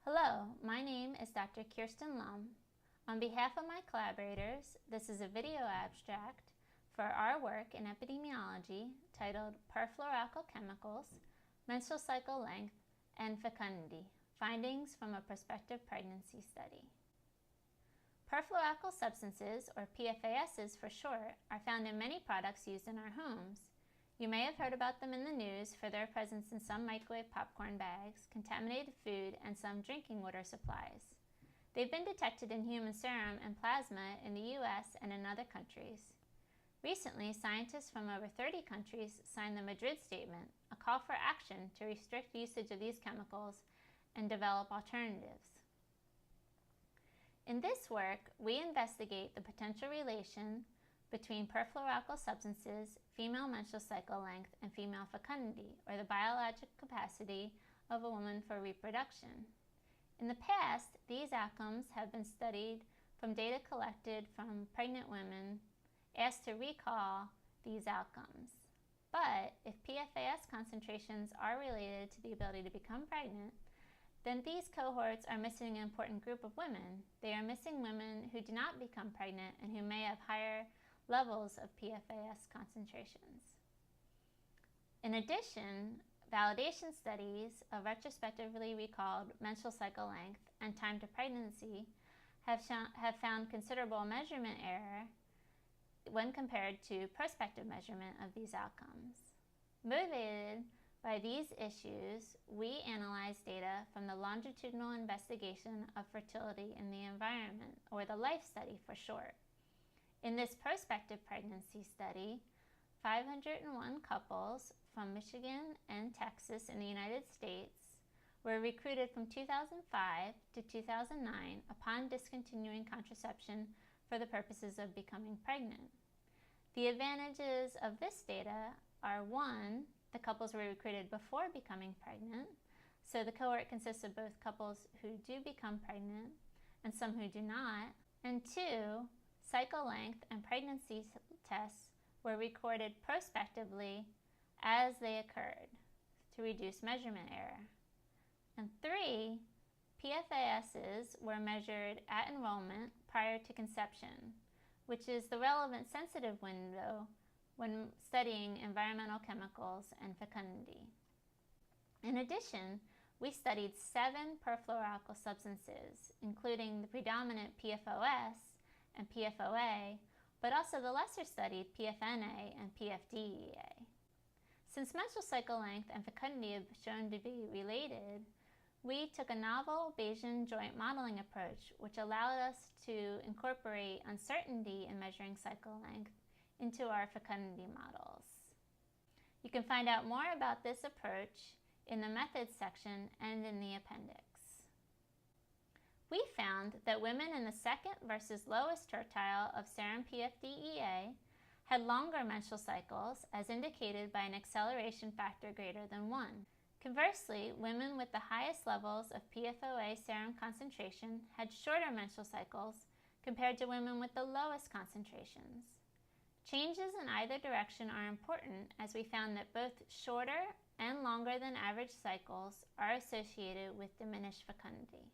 Hello, my name is Dr. Kirsten Lum. On behalf of my collaborators, this is a video abstract for our work in epidemiology titled Perfluoroalkyl Chemicals, Menstrual Cycle Length, and Fecundity, Findings from a Prospective Pregnancy Study. Perfluoroalkyl substances, or PFASs for short, are found in many products used in our homes. You may have heard about them in the news for their presence in some microwave popcorn bags, contaminated food, and some drinking water supplies. They've been detected in human serum and plasma in the US and in other countries. Recently, scientists from over 30 countries signed the Madrid Statement, a call for action to restrict usage of these chemicals and develop alternatives. In this work, we investigate the potential relation between perfluoroalkyl substances, female menstrual cycle length, and female fecundity, or the biologic capacity of a woman for reproduction. In the past, these outcomes have been studied from data collected from pregnant women asked to recall these outcomes. But if PFAS concentrations are related to the ability to become pregnant, then these cohorts are missing an important group of women. They are missing women who do not become pregnant and who may have higher levels of PFAS concentrations. In addition, validation studies of retrospectively recalled menstrual cycle length and time to pregnancy have found considerable measurement error when compared to prospective measurement of these outcomes. Motivated by these issues, we analyzed data from the longitudinal investigation of fertility in the environment, or the LIFE study for short. In this prospective pregnancy study, 501 couples from Michigan and Texas in the United States were recruited from 2005 to 2009 upon discontinuing contraception for the purposes of becoming pregnant. The advantages of this data are: 1, the couples were recruited before becoming pregnant, so the cohort consists of both couples who do become pregnant and some who do not, and 2, cycle length and pregnancy tests were recorded prospectively as they occurred to reduce measurement error. And 3, PFASs were measured at enrollment prior to conception, which is the relevant sensitive window when studying environmental chemicals and fecundity. In addition, we studied 7 perfluoroalkyl substances, including the predominant PFOS and PFOA, but also the lesser studied PFNA and PFDEA. Since menstrual cycle length and fecundity have shown to be related, we took a novel Bayesian joint modeling approach, which allowed us to incorporate uncertainty in measuring cycle length into our fecundity models. You can find out more about this approach in the methods section and in the appendix. We found that women in the second versus lowest tertile of serum PFDEA had longer menstrual cycles, as indicated by an acceleration factor greater than 1. Conversely, women with the highest levels of PFOA serum concentration had shorter menstrual cycles compared to women with the lowest concentrations. Changes in either direction are important, as we found that both shorter and longer than average cycles are associated with diminished fecundity.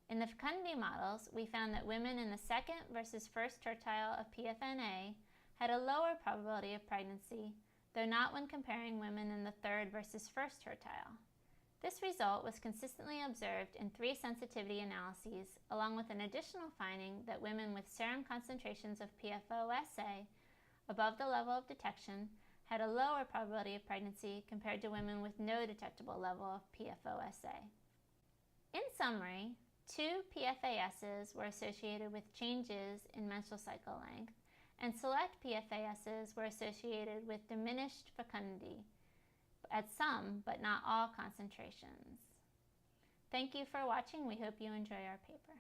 In the fecundity models, we found that women in the second versus first tertile of PFNA had a lower probability of pregnancy, though not when comparing women in the third versus first tertile. This result was consistently observed in 3 sensitivity analyses, along with an additional finding that women with serum concentrations of PFOSA above the level of detection had a lower probability of pregnancy compared to women with no detectable level of PFOSA. In summary, 2 PFASs were associated with changes in menstrual cycle length, and select PFASs were associated with diminished fecundity at some, but not all, concentrations. Thank you for watching. We hope you enjoy our paper.